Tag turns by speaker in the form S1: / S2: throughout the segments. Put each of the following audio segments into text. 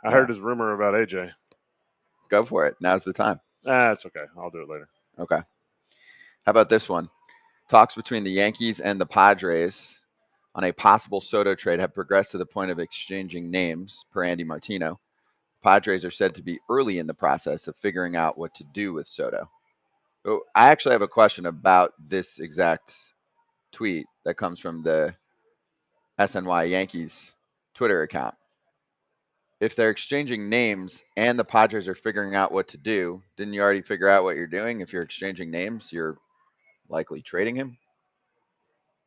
S1: I heard his rumor about AJ.
S2: Go for it. Now's the time.
S1: It's okay. I'll do it later.
S2: Okay. How about this one? Talks between the Yankees and the Padres on a possible Soto trade have progressed to the point of exchanging names, per Andy Martino. Padres are said to be early in the process of figuring out what to do with Soto. Oh, I actually have a question about this exact tweet that comes from the SNY Yankees Twitter account. If they're exchanging names and the Padres are figuring out what to do, didn't you already figure out what you're doing? If you're exchanging names, you're likely trading him.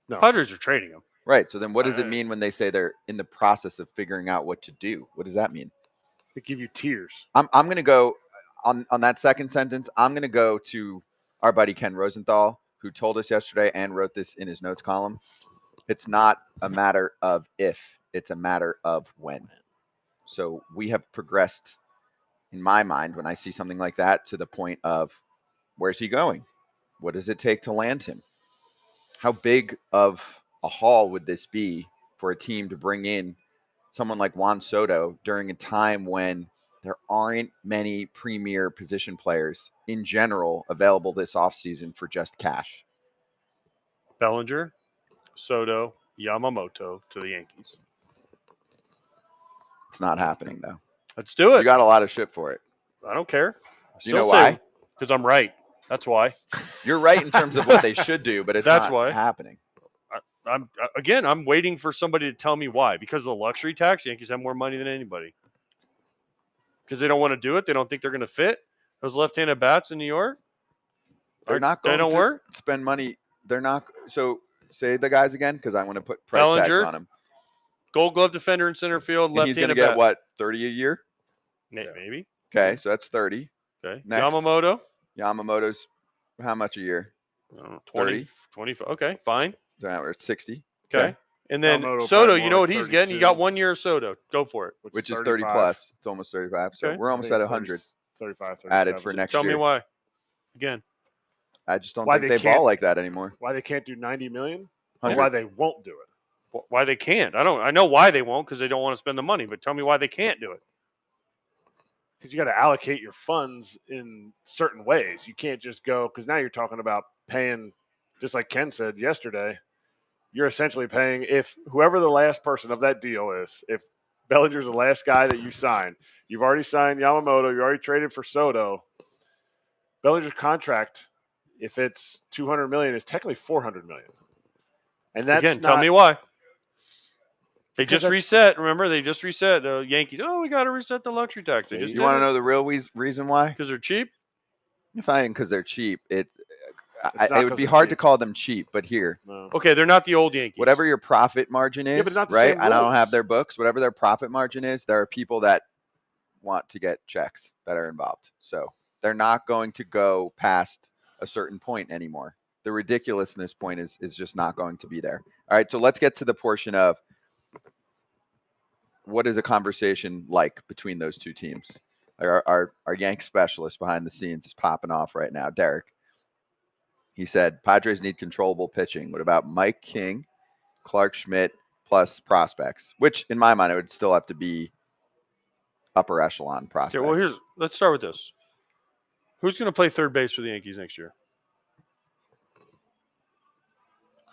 S1: No.
S3: Padres are trading him.
S2: Right. So then what does it mean when they say they're in the process of figuring out what to do? What does that mean?
S1: They give you tiers.
S2: I'm going to go on that second sentence. I'm going to go to our buddy Ken Rosenthal, who told us yesterday and wrote this in his notes column. It's not a matter of if, it's a matter of when. So we have progressed, in my mind, when I see something like that, to the point of where's he going? What does it take to land him? How big of a haul would this be for a team to bring in someone like Juan Soto during a time when there aren't many premier position players in general available this offseason for just cash?
S3: Bellinger, Soto, Yamamoto to the Yankees.
S2: It's not happening, though.
S3: Let's do it.
S2: You got a lot of shit for it.
S3: I don't care.
S2: You know why?
S3: Because I'm right. That's why.
S2: You're right in terms of what they should do, but it's not happening.
S3: I'm waiting for somebody to tell me why. Because of the luxury tax, Yankees have more money than anybody. Because they don't want to do it. They don't think they're going to fit. Those left-handed bats in New York.
S2: They're not going to spend money. They're not. So say the guys again, because I want to put price
S3: Bellinger,
S2: tags on them.
S3: Gold Glove defender in center field.
S2: And he's going to get what, 30 a year?
S3: Maybe.
S2: Okay, so that's 30.
S3: Okay.
S2: Next. Yamamoto's how much a year?
S3: 20, 25. Okay, fine.
S2: So now we're at 60.
S3: Okay. And then Soto, you know what he's getting? You got 1 year of Soto. Go for it.
S2: Which is 30 plus. It's almost 35. So we're almost at 100.
S1: 35,
S2: added for next year.
S3: Tell me why. Again.
S2: I just don't think they ball like that anymore.
S1: Why they can't do 90 million? Or why they won't do it?
S3: Why they can't? I know why they won't, because they don't want to spend the money, but tell me why they can't do it.
S1: Because you got to allocate your funds in certain ways. You can't just go, because now you're talking about paying, just like Ken said yesterday, you're essentially paying, if whoever the last person of that deal is, if Bellinger's the last guy that you sign, you've already signed Yamamoto, you already traded for Soto. Bellinger's contract, if it's $200 million, is technically $400 million. And that's
S3: again, tell me why. They just reset. Remember, they just reset the Yankees. Oh, we got to reset the luxury tax. They just
S2: you want to know the real reason why?
S3: Because they're cheap.
S2: It's not even because they're cheap. It would be hard to call them cheap, but here.
S1: No.
S3: Okay, they're not the old Yankees.
S2: Whatever your profit margin is,
S1: but not the
S2: right?
S1: same
S2: I don't
S1: rules.
S2: have their books. Whatever their profit margin is, there are people that want to get checks that are involved. So they're not going to go past a certain point anymore. The ridiculousness point is just not going to be there. All right, so let's get to the portion of what is a conversation like between those two teams. Our Yank specialist behind the scenes is popping off right now, Derek. He said, Padres need controllable pitching. What about Mike King, Clark Schmidt, plus prospects? Which, in my mind, it would still have to be upper echelon prospects.
S3: Okay, well, let's start with this. Who's going to play third base for the Yankees next year?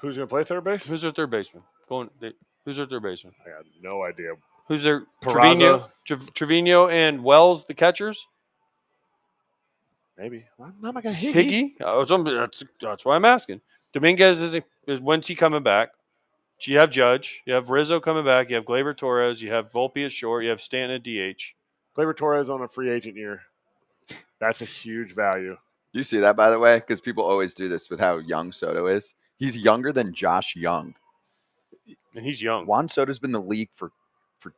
S1: Who's going to play third base?
S3: Who's their third baseman? Who's their third baseman?
S1: I got no idea.
S3: Who's their
S1: Peraza.
S3: Trevino and Wells, the catchers?
S1: Maybe. Why am I going to
S3: Higgy? That's why I'm asking. Dominguez is when's he coming back? You have Judge. You have Rizzo coming back. You have Gleyber Torres. You have Volpe at short. You have Stanton at DH.
S1: Gleyber Torres on a free agent year. That's a huge value.
S2: Do you see that, by the way? Because people always do this with how young Soto is. He's younger than Josh Young.
S3: And he's young.
S2: Juan Soto's been in the league for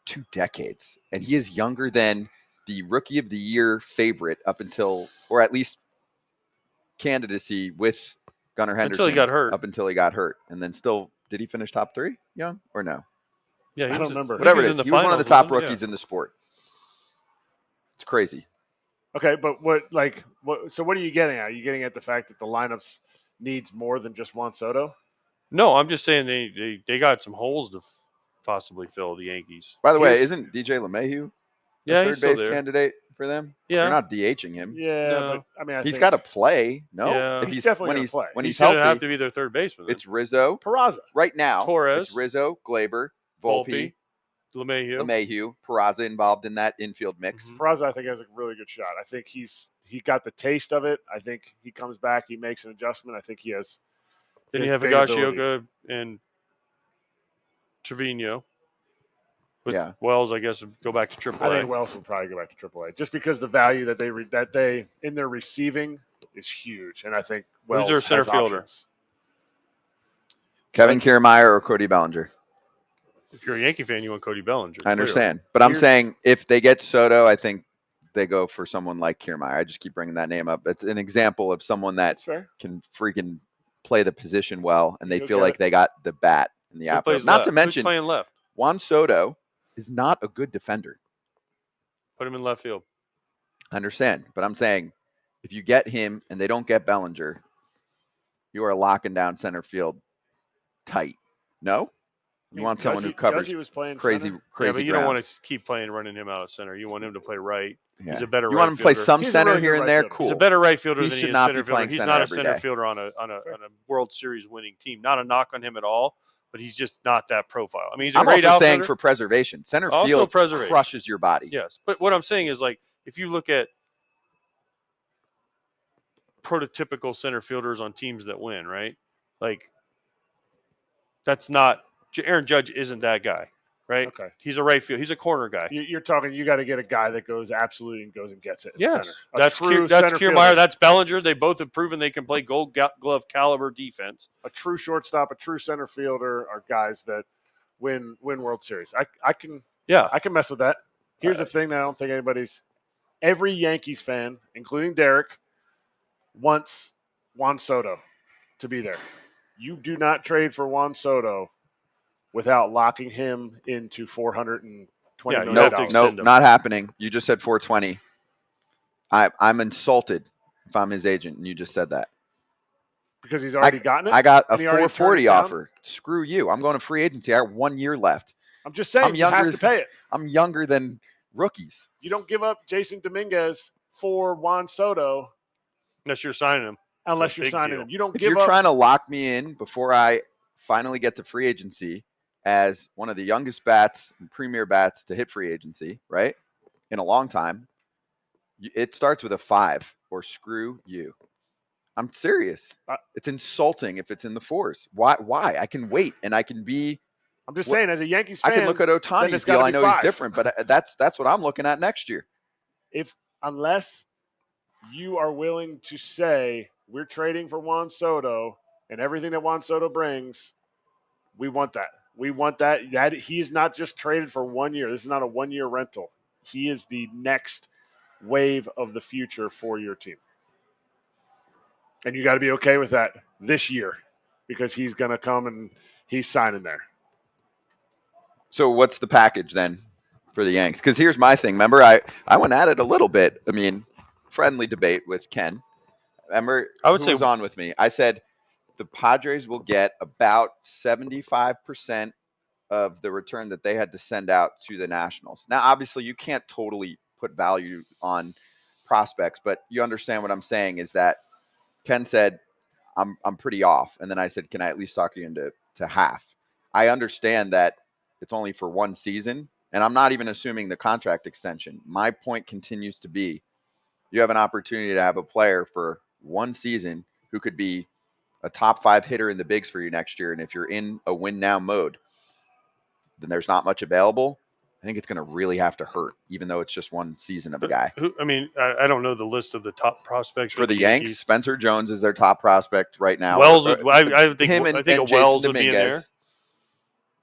S2: 2 decades, and he is younger than the Rookie of the Year favorite up until, or at least candidacy with Gunnar Henderson.
S3: Until he got hurt.
S2: Up until he got hurt. And then still, did he finish top 3, Young, or no?
S3: Yeah,
S1: I don't remember.
S2: Whatever it is, he was one of the top rookies in the sport. It's crazy.
S1: Okay, but so what are you getting at? Are you getting at the fact that the lineups needs more than just Juan Soto?
S3: No, I'm just saying they got some holes to possibly fill, the Yankees.
S2: By the way, isn't DJ LeMahieu
S3: Yeah,
S2: third
S3: he's still
S2: base
S3: there.
S2: candidate for them?
S3: Yeah.
S2: They're not DHing him.
S1: Yeah,
S3: No.
S1: but I mean,
S2: He's got to play. No,
S3: Yeah.
S2: if
S1: He's definitely
S2: when
S1: gonna play.
S2: when
S3: He's
S2: he's
S3: going to
S2: healthy,
S3: have to be their third baseman.
S2: it's Rizzo.
S1: Peraza.
S2: Right now,
S3: Torres.
S2: it's Rizzo, Glaber,
S3: Volpe,
S2: Volpe,
S3: LeMahieu.
S2: LeMahieu, Peraza involved in that infield mix.
S3: Mhm.
S1: Peraza, I think, has a really good shot. I think he got the taste of it. I think he comes back, he makes an adjustment. I think he has.
S3: Then
S1: he
S3: you
S1: has
S3: have
S1: big ability.
S3: Higashioka and Trevino. With
S2: Yeah.
S3: Wells, I guess, would go back to AAA.
S1: I think Wells will probably go back to AAA just because the value that they in their receiving is huge, and I think Wells
S3: Who's their center
S1: has
S3: fielder?
S1: options.
S2: Kevin Kiermaier or Cody Bellinger.
S3: If you're a Yankee fan, you want Cody Bellinger.
S2: I understand, but I'm saying if they get Soto, I think they go for someone like Kiermaier. I just keep bringing that name up. It's an example of someone that
S1: That's fair.
S2: can freaking play the position well, and they
S1: Go
S2: feel
S1: get
S2: like
S1: it.
S2: they got the bat in the
S3: Who
S2: outfield.
S3: plays
S2: Not
S3: left?
S2: to
S3: Who's
S2: mention,
S3: playing left?
S2: Juan Soto is not a good defender.
S3: Put him in left field.
S2: I understand, but I'm saying if you get him and they don't get Bellinger, you are locking down center field tight. No? You want someone who covers
S1: Judgy was playing
S2: crazy
S1: center.
S3: Yeah, but you
S2: ground.
S3: don't want to keep running him out of center. You want him to play right.
S2: Yeah.
S3: He's a better
S2: You
S3: right
S2: want him to play
S3: fielder.
S2: some
S1: He's a
S2: center
S1: really
S2: here
S1: good
S2: and
S1: right
S2: there?
S1: fielder.
S2: Cool.
S3: He's a better right fielder
S2: He
S3: than
S2: should
S3: he is
S2: not
S3: center
S2: be playing
S3: fielder. He's
S2: center
S3: not a
S2: every
S3: center
S2: day.
S3: fielder on a World Series winning team. Not a knock on him at all, but he's just not that profile. I mean, he's a
S2: I'm
S3: great
S2: also saying
S3: outfielder.
S2: for preservation. Center
S3: Also
S2: field
S3: preservation.
S2: crushes your body.
S3: Yes, but what I'm saying is, like, if you look at prototypical center fielders on teams that win, right? Like, that's not Aaron Judge isn't that guy, right?
S1: Okay.
S3: He's a right field. He's a corner guy.
S1: You're talking. You got to get a guy that goes absolutely and goes and gets it.
S3: Yes,
S1: Center.
S3: that's
S1: center
S3: Kiermaier.
S1: fielder.
S3: That's Bellinger. They both have proven they can play Gold Glove caliber defense.
S1: A true shortstop, a true center fielder are guys that win World Series. I can mess with that. Here's the thing that I don't think every Yankees fan, including Derek, wants Juan Soto to be there. You do not trade for Juan Soto without locking him into $420 million.
S2: Nope, not happening. You just said 420. I'm insulted if I'm his agent, and you just said that.
S1: Because he's already gotten it?
S2: I got a
S1: and he already
S2: 440
S1: turned it down?
S2: offer. Screw you. I'm going to free agency. I have 1 year left.
S1: I'm just saying, you have to pay it.
S2: I'm younger than rookies.
S1: You don't give up Jason Dominguez for Juan Soto
S3: Unless you're signing him.
S1: unless you're signing
S3: deal.
S1: him. You don't
S2: If
S1: give
S2: you're
S1: up.
S2: trying to lock me in before I finally get to free agency as one of the youngest bats and premier bats to hit free agency, right, in a long time, it starts with a 5 or screw you. I'm serious. It's insulting if it's in the 4s. Why? I can wait and I can be.
S1: I'm just saying, as a Yankees fan,
S2: I can look at Ohtani's deal. I know he's different, but that's what I'm looking at next year.
S1: Unless you are willing to say we're trading for Juan Soto and everything that Juan Soto brings, we want that. We want that. That he's not just traded for 1 year. This is not a 1 year rental. He is the next wave of the future for your team. And you got to be okay with that this year because he's going to come and he's signing there.
S2: So what's the package then for the Yanks? Because here's my thing. Remember, I went at it a little bit. I mean, friendly debate with Ken. Remember, who was on with me? I said the Padres will get about 75% of the return that they had to send out to the Nationals. Now, obviously, you can't totally put value on prospects, but you understand what I'm saying is that Ken said, I'm pretty off. And then I said, can I at least talk you into half? I understand that it's only for 1 season, and I'm not even assuming the contract extension. My point continues to be you have an opportunity to have a player for 1 season who could be a top 5 hitter in the bigs for you next year. And if you're in a win now mode, then there's not much available. I think it's going to really have to hurt, even though it's just 1 season of a guy.
S3: I don't know the list of the top prospects
S2: for the Yankees. Spencer Jones is their top prospect right now.
S3: Wells, I think Wells would be in there.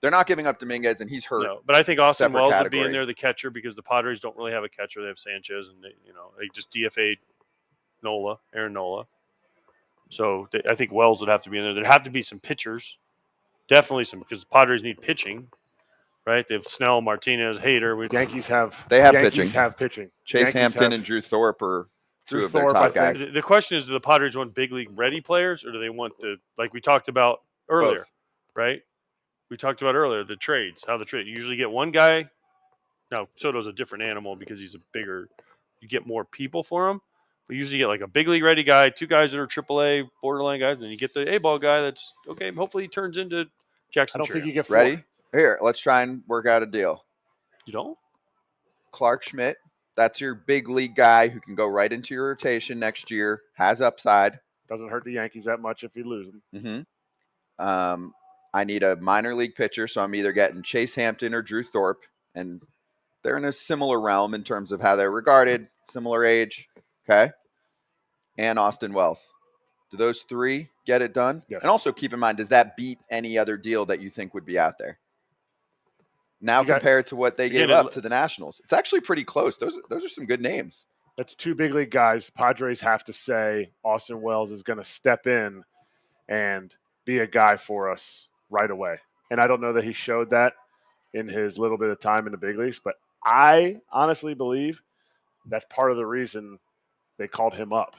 S2: They're not giving up Dominguez, and he's hurt.
S3: No, but I think Austin Wells
S2: category.
S3: would be in there, the catcher, because the Padres don't really have a catcher. They have Sanchez, and they just DFA'd Aaron Nola. So I think Wells would have to be in there. There'd have to be some pitchers, definitely some, because the Padres need pitching, right? They have Snell, Martinez, Hader.
S1: Yankees have pitching.
S2: Chase Hampton and Drew Thorpe are two of their top guys.
S3: The question is, do the Padres want big league ready players, or do they want like we talked about earlier, right? We talked about earlier the trades, how the trade. You usually get one guy Now, Soto's a different animal because he's a bigger. You get more people for him. But usually you get like a big league ready guy, 2 guys that are AAA borderline guys, and then you get the A-ball guy that's okay. Hopefully he turns into
S1: I
S3: Jackson.
S1: don't think you get 4.
S2: Ready? Here, let's try and work out a deal.
S3: You don't?
S2: Clark Schmidt, that's your big league guy who can go right into your rotation next year, has upside.
S1: Doesn't hurt the Yankees that much if you lose them.
S2: Mm-hmm. I need a minor league pitcher, so I'm either getting Chase Hampton or Drew Thorpe, and they're in a similar realm in terms of how they're regarded, similar age, okay? And Austin Wells. Do those 3 get it done?
S1: Yes.
S2: And also keep in mind, does that beat any other deal that you think would be out there? Now compared to what they gave up to the Nationals. It's actually pretty close. Those are some good names.
S1: That's 2 big league guys. Padres have to say Austin Wells is going to step in and be a guy for us right away. And I don't know that he showed that in his little bit of time in the big leagues, but I honestly believe that's part of the reason they called him up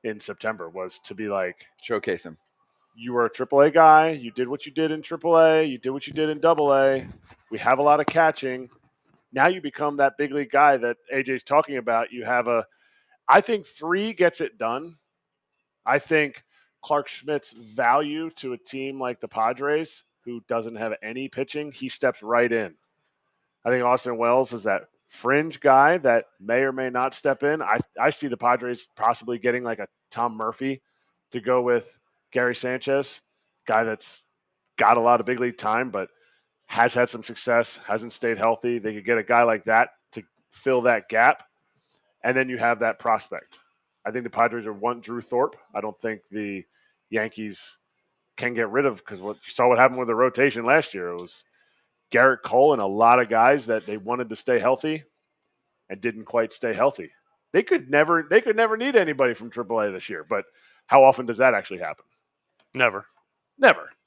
S1: in September was to be like,
S2: showcase him.
S1: You were a AAA guy. You did what you did in AAA. You did what you did in AA. We have a lot of catching. Now you become that big league guy that AJ's talking about. You have I think 3 gets it done. I think Clark Schmidt's value to a team like the Padres, who doesn't have any pitching, he steps right in. I think Austin Wells is that fringe guy that may or may not step in. I see the Padres possibly getting like a Tom Murphy to go with Gary Sanchez, guy that's got a lot of big league time, but has had some success, hasn't stayed healthy. They could get a guy like that to fill that gap, and then you have that prospect. I think the Padres want Drew Thorpe. I don't think the Yankees can get rid of, because you saw what happened with the rotation last year. It was Garrett Cole and a lot of guys that they wanted to stay healthy and didn't quite stay healthy. They could never need anybody from AAA this year, but how often does that actually happen?
S3: Never.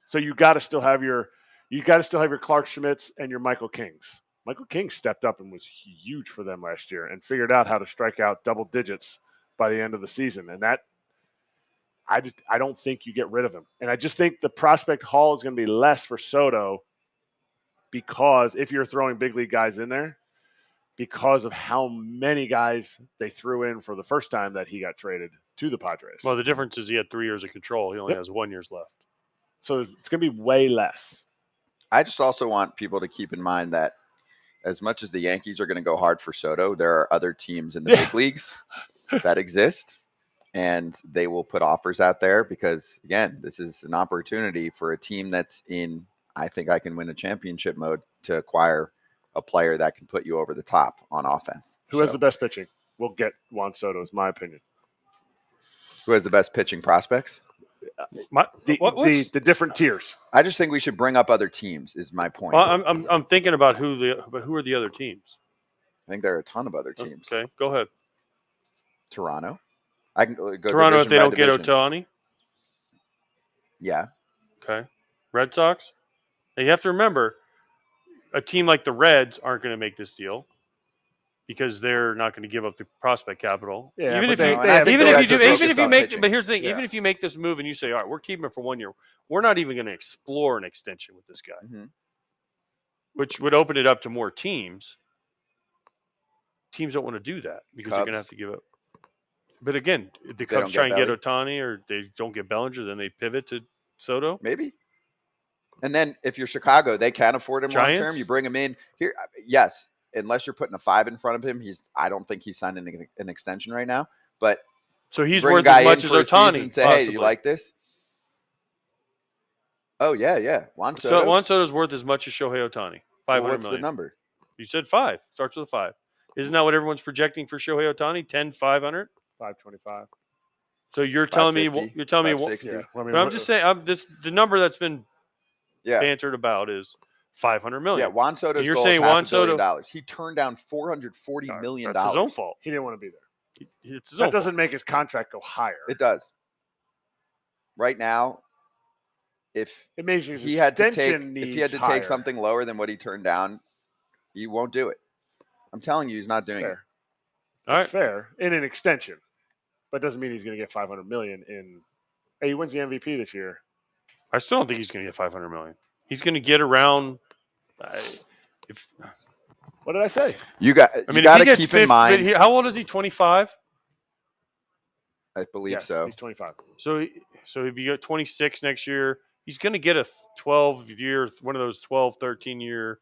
S1: So you got to still have your Clark Schmidts and your Michael Kings. Michael King stepped up and was huge for them last year and figured out how to strike out double digits by the end of the season. And that I don't think you get rid of him. And I just think the prospect haul is going to be less for Soto because if you're throwing big league guys in there, because of how many guys they threw in for the first time that he got traded to the Padres.
S3: Well, the difference is he had 3 years of control. He only has 1 year left.
S1: So it's going to be way less.
S2: I just also want people to keep in mind that as much as the Yankees are going to go hard for Soto, there are other teams in the big leagues that exist, and they will put offers out there because, again, this is an opportunity for a team that's in, I think I can win a championship mode to acquire a player that can put you over the top on offense.
S1: Who has the best pitching? We'll get Juan Soto, is my opinion.
S2: Who has the best pitching prospects?
S1: The different tiers.
S2: I just think we should bring up other teams. Is my point.
S3: Well, I'm thinking about who are the other teams?
S2: I think there are a ton of other teams.
S3: Okay, go ahead.
S2: Toronto. I can go
S3: Toronto if they don't
S2: division.
S3: get Ohtani.
S2: Yeah.
S3: Okay. Red Sox. Now you have to remember, a team like the Reds aren't going to make this deal because they're not going to give up the prospect capital.
S1: Yeah,
S3: even if you make this move and you say, all right, we're keeping it for 1 year, we're not even going to explore an extension with this guy, which would open it up to more teams. Teams don't want to do that because they're going to have to give up. But again, if the Cubs try and get Ohtani or they don't get Bellinger, then they pivot to Soto.
S2: Maybe. And then if you're Chicago, they can afford him long term. You bring him in here. Yes. Unless you're putting a 5 in front of him, I don't think he's signed an extension right now. But
S3: so he's worth as much as Ohtani.
S2: And say, hey, you like this? Oh yeah. Juan
S3: Soto's worth as much as Shohei Ohtani. $500 million.
S2: What's the number?
S3: You said 5. Starts with a 5. Isn't that what everyone's projecting for Shohei Ohtani? 10, 500,
S1: 525.
S3: So you're telling me
S2: 560.
S1: Yeah.
S3: But I'm just saying the number that's been bantered about is $500 million.
S2: Yeah, Juan Soto's
S3: you're
S2: goal
S3: saying
S2: is $500
S3: Juan Soto
S2: million. He turned down $440 million.
S3: That's his own fault.
S1: He didn't want to be there.
S3: It's his
S1: that
S3: own
S1: doesn't
S3: fault.
S1: make his contract go higher.
S2: It does. Right now, if
S1: it makes his
S2: he had to take
S1: higher.
S2: take something lower than what he turned down, he won't do it. I'm telling you, he's not doing it.
S3: All right,
S1: fair in an extension, but doesn't mean he's going to get $500 million in. Hey, he wins the MVP this year.
S3: I still don't think he's going to get $500 million. He's going to get around.
S1: What did I say?
S2: You got
S3: I mean,
S2: to
S3: if he gets
S2: keep
S3: 50,
S2: in mind.
S3: how old is he? 25.
S2: I believe
S1: Yes,
S2: so.
S1: he's 25.
S3: So if you get 26 next year, he's going to get a 12-year, one of those 12, 13-year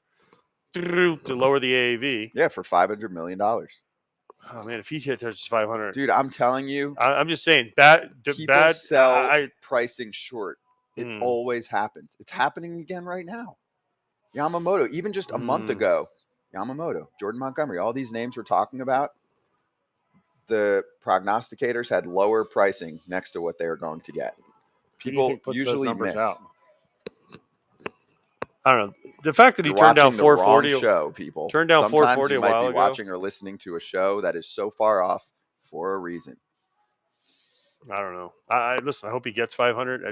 S3: to lower the AAV.
S2: Yeah, for $500 million.
S3: Oh man, if he touches 500,
S2: Dude, I'm telling you,
S3: I'm just saying bad.
S2: people sell
S3: I
S2: pricing short. It always happens. It's happening again right now. Yamamoto, even just a month ago, Yamamoto, Jordan Montgomery, all these names we're talking about, the prognosticators had lower pricing next to what they were going to get.
S1: Who do you
S2: People
S1: think puts those
S2: usually
S1: numbers
S2: miss.
S1: out?
S3: I don't know. The fact that he
S2: You're
S3: turned down
S2: watching the wrong
S3: 440,
S2: show, people.
S3: turned down
S2: Sometimes
S3: 440
S2: you
S3: a
S2: might
S3: while
S2: be
S3: ago.
S2: watching or listening to a show that is so far off for a reason.
S3: I don't know. Listen. I hope he gets 500.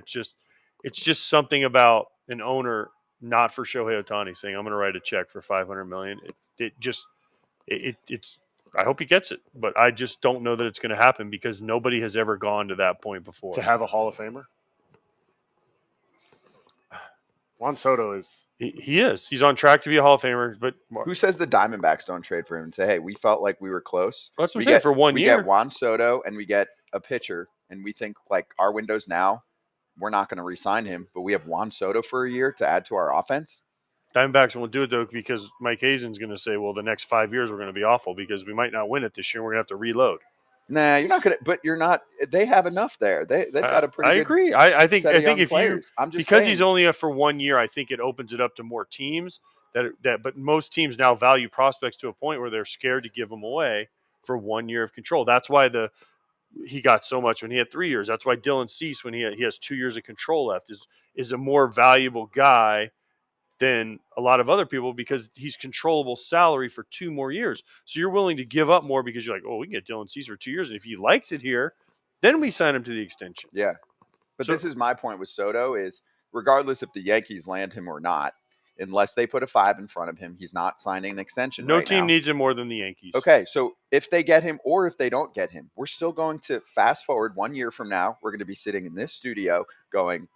S3: It's just something about an owner, not for Shohei Ohtani, saying I'm going to write a check for 500 million. It's. I hope he gets it, but I just don't know that it's going to happen because nobody has ever gone to that point before.
S1: To have a Hall of Famer? Juan Soto is.
S3: He is. He's on track to be a Hall of Famer. But
S2: Who says the Diamondbacks don't trade for him and say, hey, we felt like we were close?
S3: That's what I'm saying, for 1 year.
S2: We get Juan Soto and we get a pitcher, and we think like our window's now, we're not going to re-sign him, but we have Juan Soto for a year to add to our offense.
S3: Diamondbacks won't do it, though, because Mike Hazen's going to say, well, the next 5 years we're going to be awful because we might not win it this year. We're going to have to reload.
S2: Nah, you're not going to – but you're not – they have enough there. They've got a pretty
S3: I
S2: good
S3: agree. I think
S2: set of young
S3: if
S2: players.
S3: you –
S2: I'm just
S3: because
S2: saying,
S3: he's only up for 1 year, I think it opens it up to more teams. But most teams now value prospects to a point where they're scared to give them away for 1 year of control. That's why he got so much when he had 3 years. That's why Dylan Cease, when he has 2 years of control left, is a more valuable guy than a lot of other people because he's controllable salary for 2 more years. So you're willing to give up more because you're like, oh, we can get Dylan Cease for 2 years. And if he likes it here, then we sign him to the extension.
S2: Yeah. But this is my point with Soto is regardless if the Yankees land him or not, unless they put a 5 in front of him, he's not signing an extension
S3: No
S2: right
S3: team
S2: now.
S3: needs him more than the Yankees.
S2: Okay, so if they get him or if they don't get him, we're still going to fast forward 1 year from now. We're going to be sitting in this studio going,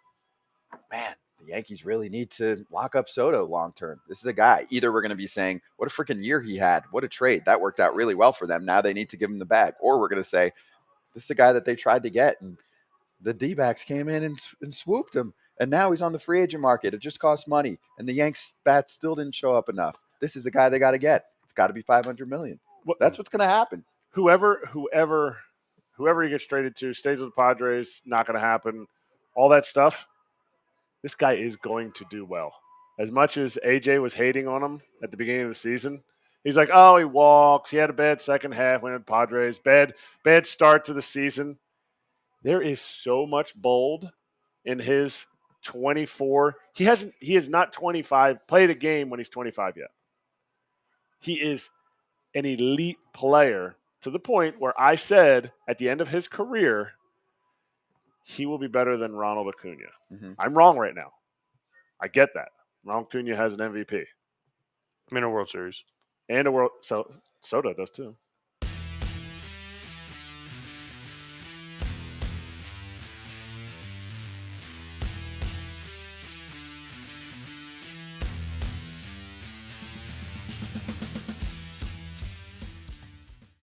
S2: man, the Yankees really need to lock up Soto long term. This is a guy. Either we're going to be saying, what a freaking year he had. What a trade. That worked out really well for them. Now they need to give him the bag. Or we're going to say, this is a guy that they tried to get, and the D-backs came in and swooped him. And now he's on the free agent market. It just costs money. And the Yanks bats still didn't show up enough. This is the guy they got to get. It's got to be $500 million. That's what's going to happen.
S1: Whoever he gets traded to stays with the Padres. Not going to happen. All that stuff. This guy is going to do well. As much as AJ was hating on him at the beginning of the season, he's like, oh, he walks. He had a bad second half when at Padres. Bad start to the season. There is so much bold in his 24. He is not 25, played a game when he's 25 yet. He is an elite player to the point where I said at the end of his career, he will be better than Ronald Acuna.
S2: Mm-hmm.
S1: I'm wrong right now. I get that. Ronald Acuna has an MVP.
S3: I'm in a World Series.
S1: And a World – so Soto does too.